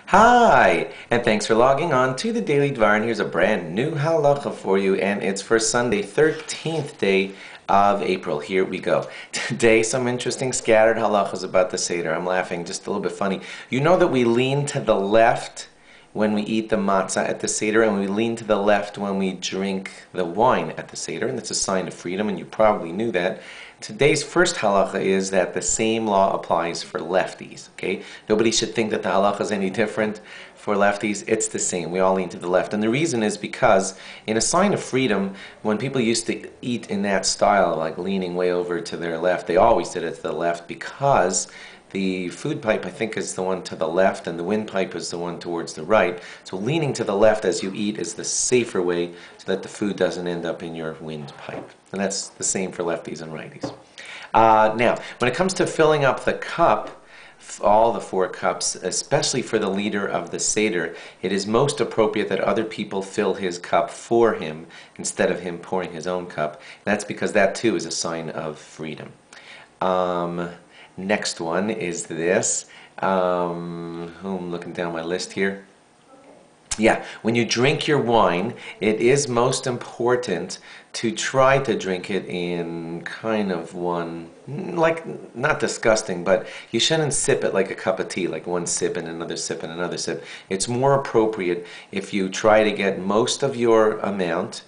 Hi, and thanks for logging on to the Daily Dvar, and here's a brand new halacha for you, and it's for Sunday, 13th day of April. Here we go. Today, some interesting scattered halachas about the Seder. I'm laughing, just a little bit funny. You know that we lean to the left when we eat the matzah at the Seder, and we lean to the left when we drink the wine at the Seder, and it's a sign of freedom, and you probably knew that. Today's first halacha is that the same law applies for lefties, okay? Nobody should think that the halacha is any different for lefties. It's the same. We all lean to the left. And the reason is because in a sign of freedom, when people used to eat in that style, like leaning way over to their left, they always did it to the left because the food pipe, I think, is the one to the left, and the windpipe is the one towards the right. So leaning to the left as you eat is the safer way so that the food doesn't end up in your windpipe. And that's the same for lefties and righties. Now, when it comes to filling up the cup, all the 4 cups, especially for the leader of the Seder, it is most appropriate that other people fill his cup for him instead of him pouring his own cup. And that's because that, too, is a sign of freedom. Next one is this. I'm looking down my list here. Yeah, when you drink your wine, it is most important to try to drink it in kind of one, like, not disgusting, but you shouldn't sip it like a cup of tea, like one sip and another sip and another sip. It's more appropriate if you try to get most of your amount.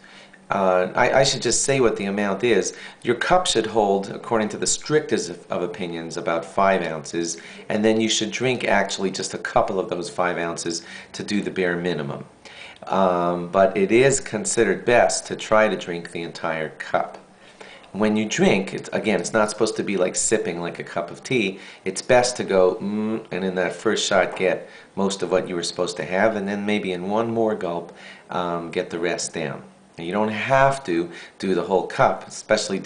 I should just say what the amount is. Your cup should hold, according to the strictest of opinions, about 5 ounces, and then you should drink actually just a couple of those 5 ounces to do the bare minimum. But it is considered best to try to drink the entire cup. When you drink, it's not supposed to be like sipping like a cup of tea. It's best to go, and in that first shot get most of what you were supposed to have, and then maybe in one more gulp, get the rest down. You don't have to do the whole cup, especially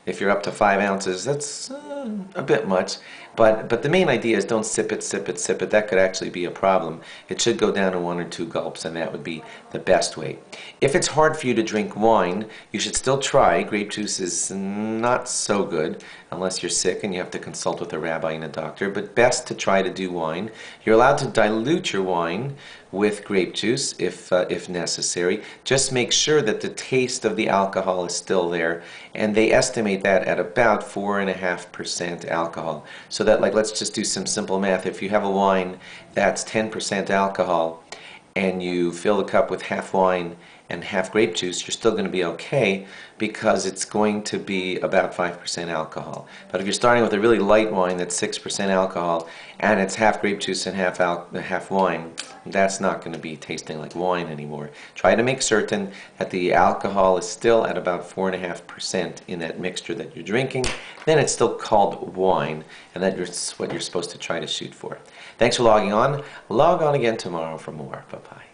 if you're up to 5 ounces. That's a bit much. But the main idea is don't sip it, sip it, sip it. That could actually be a problem. It should go down to 1 or 2 gulps, and that would be the best way. If it's hard for you to drink wine, you should still try. Grape juice is not so good unless you're sick and you have to consult with a rabbi and a doctor, but best to try to do wine. You're allowed to dilute your wine with grape juice if necessary. Just make sure that the taste of the alcohol is still there, and they estimate that at about 4.5% alcohol. So that, like, let's just do some simple math. If you have a wine that's 10% alcohol and you fill the cup with half wine and half grape juice, you're still going to be okay because it's going to be about 5% alcohol. But if you're starting with a really light wine that's 6% alcohol and it's half grape juice and half wine, that's not going to be tasting like wine anymore. Try to make certain that the alcohol is still at about 4.5% in that mixture that you're drinking. Then it's still called wine, and that's what you're supposed to try to shoot for. Thanks for logging on. Log on again tomorrow for more. Bye-bye.